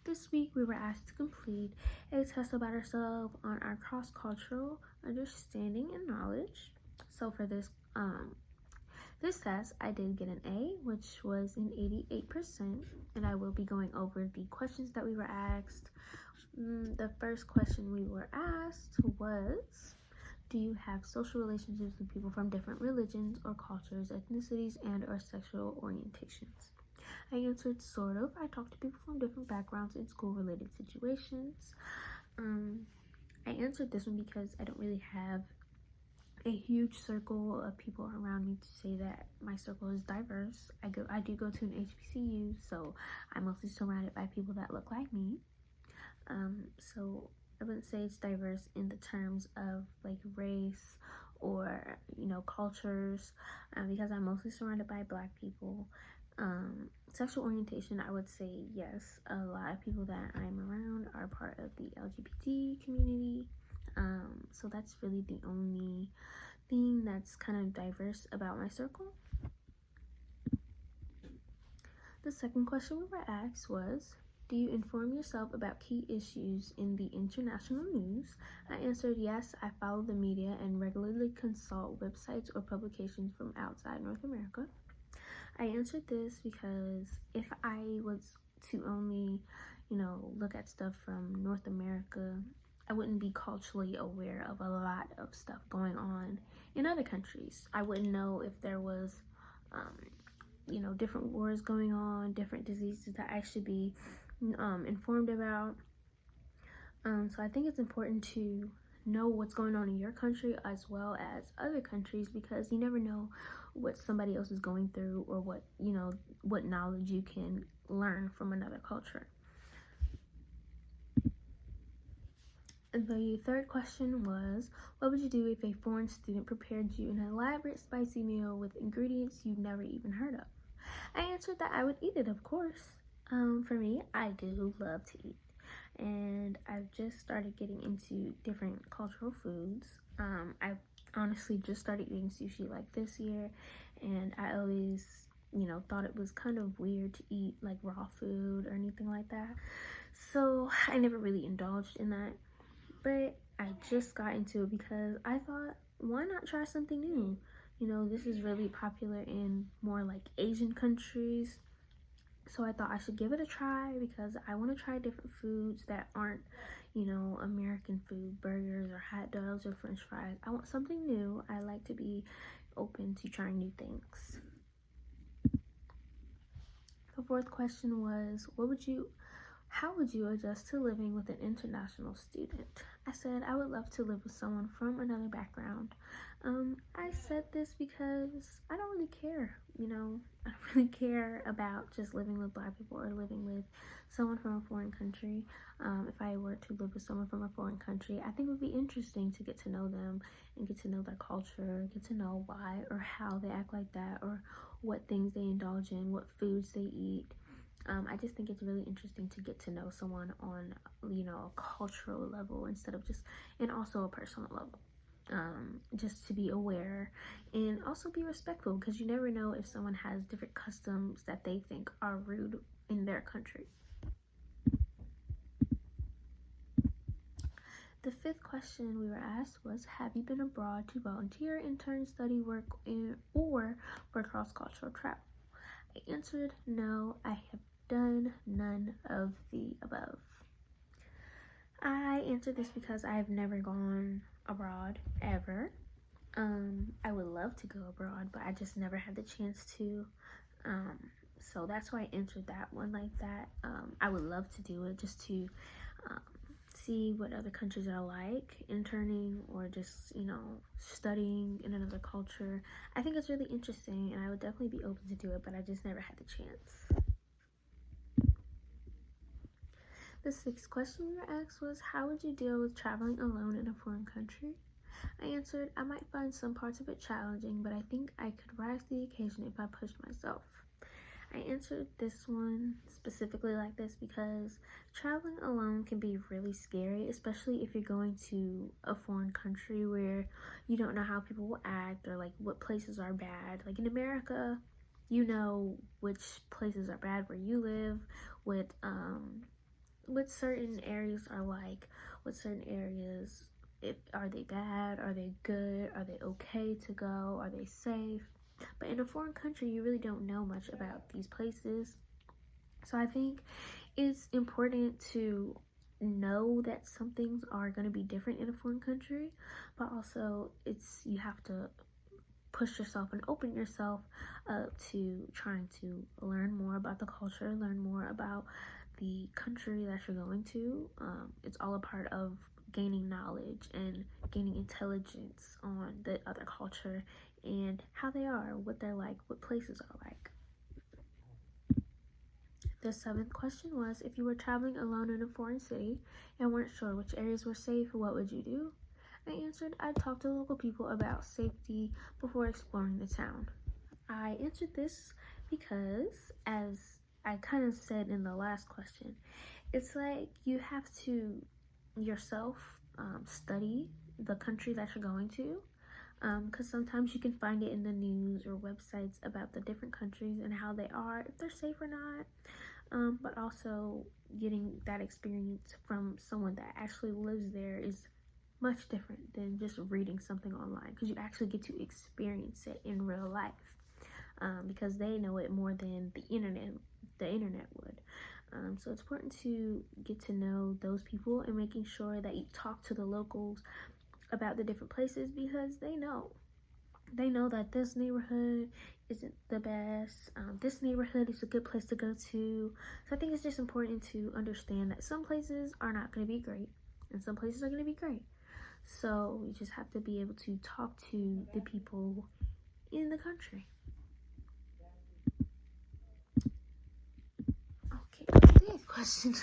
This week we were asked to complete a test about ourselves on our cross-cultural understanding and knowledge. So for this test, I did get an A, which was an 88%, and I will be going over the questions that we were asked. The first question we were asked was, do you have social relationships with people from different religions or cultures, ethnicities, and or sexual orientations? I answered sort of. I talked to people from different backgrounds in school-related situations. I answered this one because I don't really have a huge circle of people around me to say that my circle is diverse. I do go to an HBCU, so I'm mostly surrounded by people that look like me. So I wouldn't say it's diverse in the terms of like race or cultures, because I'm mostly surrounded by Black people. Sexual orientation, I would say yes. A lot of people that I'm around are part of the LGBT community. So that's really the only thing that's kind of diverse about my circle. The second question we were asked was, do you inform yourself about key issues in the international news? I answered yes. I follow the media and regularly consult websites or publications from outside North America. I answered this because if I was to only, look at stuff from North America, I wouldn't be culturally aware of a lot of stuff going on in other countries. I wouldn't know if there was, different wars going on, different diseases that I should be informed about. So I think it's important to know what's going on in your country as well as other countries, because you never know what somebody else is going through or what knowledge you can learn from another culture. The third question was, what would you do if a foreign student prepared you an elaborate spicy meal with ingredients you've never even heard of? I answered that I would eat it, of course. For me, I do love to eat, and I've just started getting into different cultural foods. I've honestly just started eating sushi like this year, and I always thought it was kind of weird to eat like raw food or anything like that, so I never really indulged in that. But I just got into it because I thought, why not try something new? This is really popular in more like Asian countries, so I thought I should give it a try because I want to try different foods that aren't American food, burgers or hot dogs or french fries. I want something new. I like to be open to trying new things. The fourth question was, how would you adjust to living with an international student? I said I would love to live with someone from another background. I said this because I don't really care, I don't really care about just living with Black people or living with someone from a foreign country. If I were to live with someone from a foreign country, I think it would be interesting to get to know them and get to know their culture, get to know why or how they act like that, or what things they indulge in, what foods they eat. I just think it's really interesting to get to know someone on, a cultural level and also a personal level. Just to be aware and also be respectful, because you never know if someone has different customs that they think are rude in their country. The fifth question we were asked was, have you been abroad to volunteer, intern, study, work, or for cross-cultural travel? I answered no. I have done none of the above. I answered this because I've never gone abroad ever. I would love to go abroad, but I just never had the chance to. So that's why I answered that one like that. I would love to do it just to see what other countries are like, interning or just studying in another culture. I think it's really interesting, and I would definitely be open to do it, but I just never had the chance. The sixth question we were asked was, how would you deal with traveling alone in a foreign country? I answered, I might find some parts of it challenging, but I think I could rise to the occasion if I pushed myself. I answered this one specifically like this because traveling alone can be really scary, especially if you're going to a foreign country where you don't know how people will act or like what places are bad. Like in America, you know which places are bad where you live, what what certain areas are like, what certain areas, if are they bad, are they good, are they okay to go, are they safe. But in a foreign country, you really don't know much about these places. So I think it's important to know that some things are going to be different in a foreign country, but also you have to push yourself and open yourself up to trying to learn more about the culture, learn more about the country that you're going to. It's all a part of gaining knowledge and gaining intelligence on the other culture and how they are, what they're like, what places are like. The 7th question was, if you were traveling alone in a foreign city and weren't sure which areas were safe, what would you do? I answered, I'd talk to local people about safety before exploring the town. I answered this because, as I kind of said in the last question, it's like you have to yourself study the country that you're going to, because sometimes you can find it in the news or websites about the different countries and how they are, if they're safe or not. But also getting that experience from someone that actually lives there is much different than just reading something online, because you actually get to experience it in real life, because they know it more than the internet would. So it's important to get to know those people and making sure that you talk to the locals about the different places, because they know that this neighborhood isn't the best, this neighborhood is a good place to go to. So I think it's just important to understand that some places are not going to be great and some places are going to be great. So we just have to be able to talk to the people in the country. Okay, the 8th question.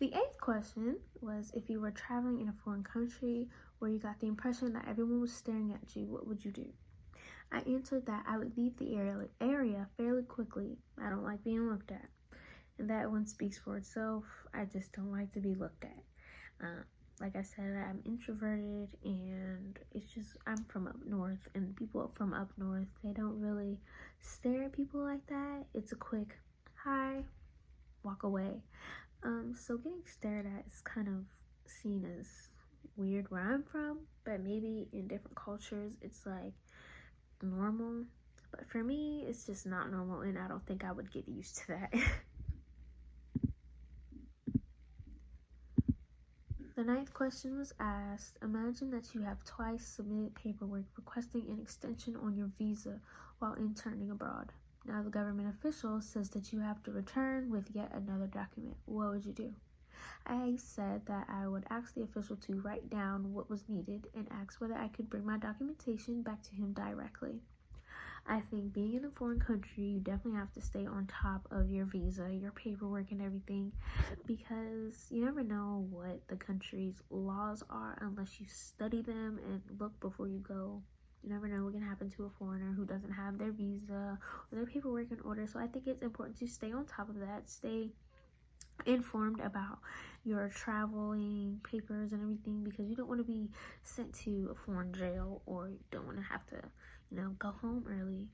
The 8th question was, if you were traveling in a foreign country where you got the impression that everyone was staring at you, what would you do? I answered that I would leave the area fairly quickly. I don't like being looked at. And that one speaks for itself. I just don't like to be looked at. Like I said, I'm introverted, and it's just, I'm from up north, and people from up north, they don't really stare at people like that. It's a quick hi, walk away. So getting stared at is kind of seen as weird where I'm from, but maybe in different cultures it's like normal. But for me, it's just not normal, and I don't think I would get used to that. The 9th question was asked, imagine that you have twice submitted paperwork requesting an extension on your visa while interning abroad. Now the government official says that you have to return with yet another document. What would you do? I said that I would ask the official to write down what was needed and ask whether I could bring my documentation back to him directly. I think being in a foreign country, you definitely have to stay on top of your visa, your paperwork, and everything, because you never know what the country's laws are unless you study them and look before you go. You never know what can happen to a foreigner who doesn't have their visa or their paperwork in order. So I think it's important to stay on top of that, stay informed about your traveling papers and everything, because you don't want to be sent to a foreign jail, or you don't want to have to go home early.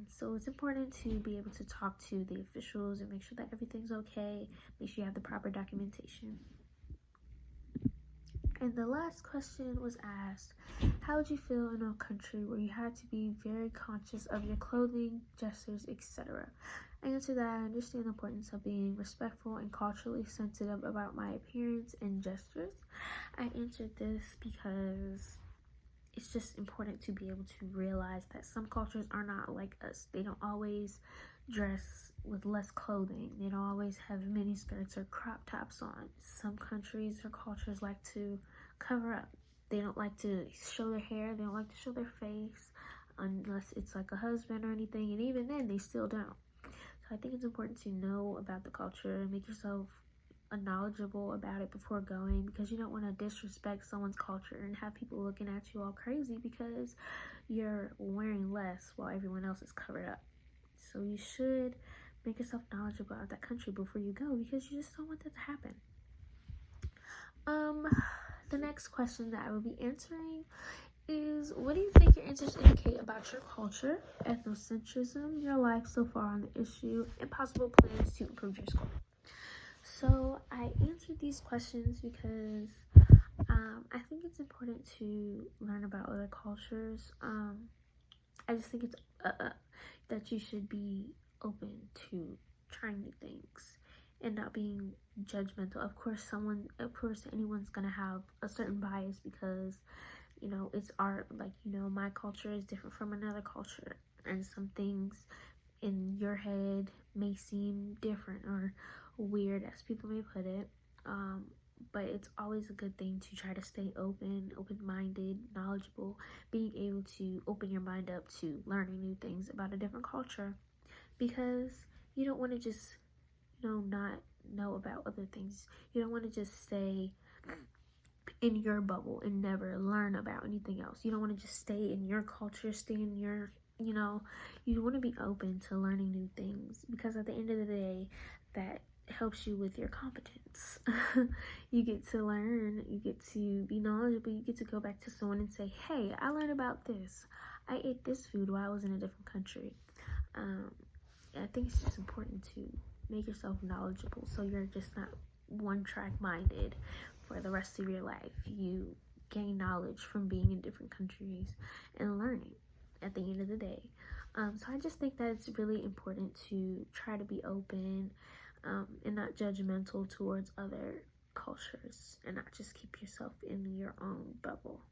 So it's important to be able to talk to the officials and make sure that everything's okay, make sure you have the proper documentation. And the last question was asked, how would you feel in a country where you had to be very conscious of your clothing, gestures, etc.? I answered that I understand the importance of being respectful and culturally sensitive about my appearance and gestures. I answered this because it's just important to be able to realize that some cultures are not like us. They don't always dress with less clothing. They don't always have mini skirts or crop tops on. Some countries or cultures like to cover up. They don't like to show their hair. They don't like to show their face unless it's like a husband or anything. And even then, they still don't. So I think it's important to know about the culture and make yourself knowledgeable about it before going, because you don't want to disrespect someone's culture and have people looking at you all crazy because you're wearing less while everyone else is covered up. So you should make yourself knowledgeable about that country before you go, because you just don't want that to happen. The next question that I will be answering is, what do you think your answers indicate about your culture, ethnocentrism, your life so far on the issue, and possible plans to improve your score? So these questions because I think it's important to learn about other cultures. I just think it's that you should be open to trying new things and not being judgmental. Of course, anyone's gonna have a certain bias because it's art. Like my culture is different from another culture, and some things in your head may seem different or weird, as people may put it. But it's always a good thing to try to stay open-minded, knowledgeable, being able to open your mind up to learning new things about a different culture, because you don't want to just, not know about other things. You don't want to just stay in your bubble and never learn about anything else. You don't want to just stay in your culture, stay in your, you want to be open to learning new things, because at the end of the day, that helps you with your competence. You get to learn, you get to be knowledgeable, you get to go back to someone and say, hey, I learned about this. I ate this food while I was in a different country. I think it's just important to make yourself knowledgeable so you're just not one track minded for the rest of your life. You gain knowledge from being in different countries and learning at the end of the day. So I just think that it's really important to try to be open and not judgmental towards other cultures, and not just keep yourself in your own bubble.